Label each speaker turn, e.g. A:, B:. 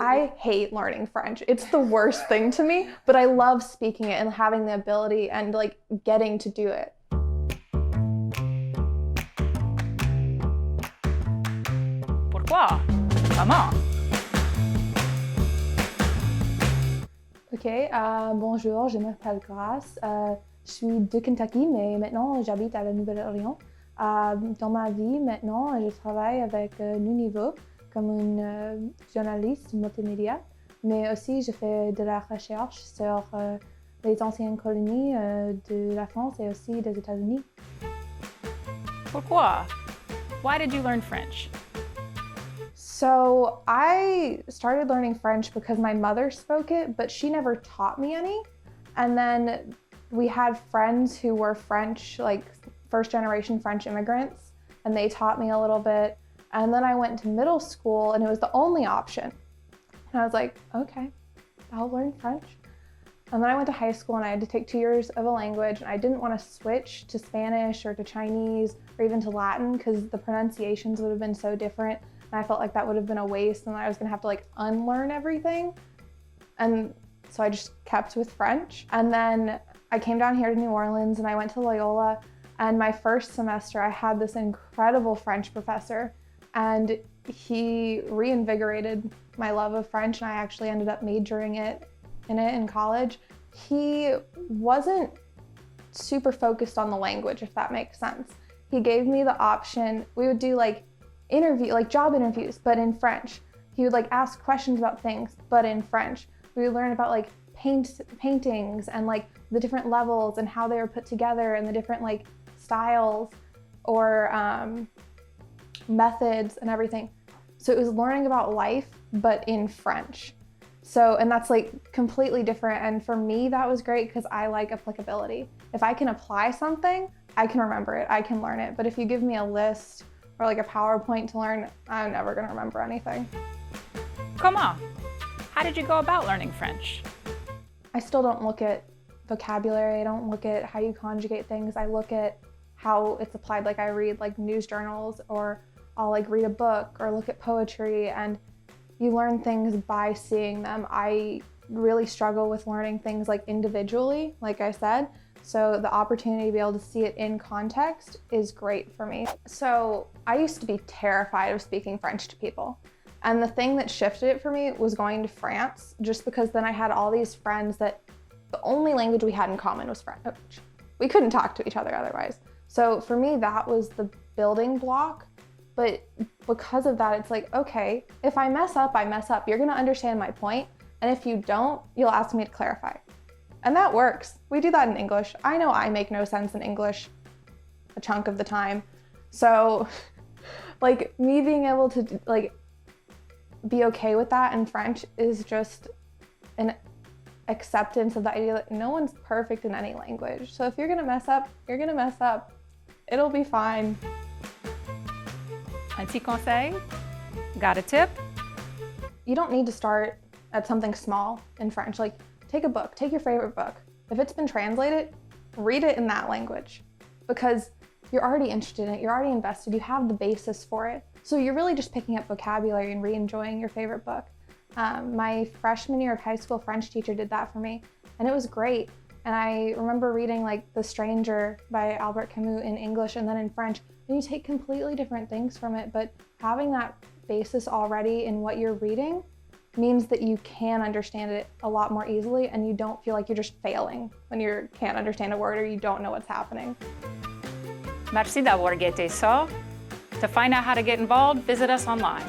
A: I hate learning French. It's the worst thing to me, but I love speaking it and having the ability and like getting to do it.
B: Pourquoi? Comment?
A: Ok, bonjour, je m'appelle Grace. Je suis de Kentucky, mais maintenant j'habite à la Nouvelle-Orléans. Dans ma vie, maintenant, je travaille avec Niveau comme une journaliste multimédia, mais aussi je fais de la recherche sur les anciennes colonies de la France et aussi des États-Unis.
B: Pourquoi? Why did you learn French?
A: So I started learning French because my mother spoke it, but she never taught me any. And then we had friends who were French, like first generation French immigrants, and they taught me a little bit. And then I went to middle school and it was the only option. And I was like, okay, I'll learn French. And then I went to high school and I had to take 2 years of a language, and I didn't want to switch to Spanish or to Chinese or even to Latin because the pronunciations would have been so different. And I felt like that would have been a waste and I was gonna have to like unlearn everything. And so I just kept with French. And then I came down here to New Orleans and I went to Loyola, and my first semester I had this incredible French professor, and he reinvigorated my love of French, and I actually ended up majoring in it in college. He wasn't super focused on the language, if that makes sense. He gave me the option. We would do like job interviews, but in French. He would like ask questions about things, but in French. We would learn about like paintings and like the different levels and how they were put together and the different like styles or methods and everything. So it was learning about life, but in French. So, and that's like completely different. And for me, that was great because I like applicability. If I can apply something, I can remember it, I can learn it. But if you give me a list or like a PowerPoint to learn, I'm never gonna remember anything.
B: Comment? How did you go about learning French?
A: I still don't look at vocabulary, I don't look at how you conjugate things, I look at how it's applied. Like I read like news journals, or I'll like read a book or look at poetry, and you learn things by seeing them. I really struggle with learning things like individually, like I said. So the opportunity to be able to see it in context is great for me. So I used to be terrified of speaking French to people. And the thing that shifted it for me was going to France, just because then I had all these friends that the only language we had in common was French. We couldn't talk to each other otherwise. So for me, that was the building block. But because of that, it's like, okay, if I mess up, I mess up. You're gonna understand my point. And if you don't, you'll ask me to clarify. And that works. We do that in English. I know I make no sense in English a chunk of the time. So like me being able to like be okay with that in French is just an acceptance of the idea that no one's perfect in any language. So if you're gonna mess up, you're gonna mess up. It'll be fine.
B: Un petit conseil? Got a tip?
A: You don't need to start at something small in French. Like take a book, take your favorite book. If it's been translated, read it in that language, because you're already interested in it, you're already invested, you have the basis for it. So you're really just picking up vocabulary and re-enjoying your favorite book. My freshman year of high school French teacher did that for me, and it was great. And I remember reading like The Stranger by Albert Camus in English and then in French, and you take completely different things from it, but having that basis already in what you're reading means that you can understand it a lot more easily, and you don't feel like you're just failing when you can't understand a word or you don't know what's happening.
B: Merci d'avoir guetté ça. To find out how to get involved, visit us online.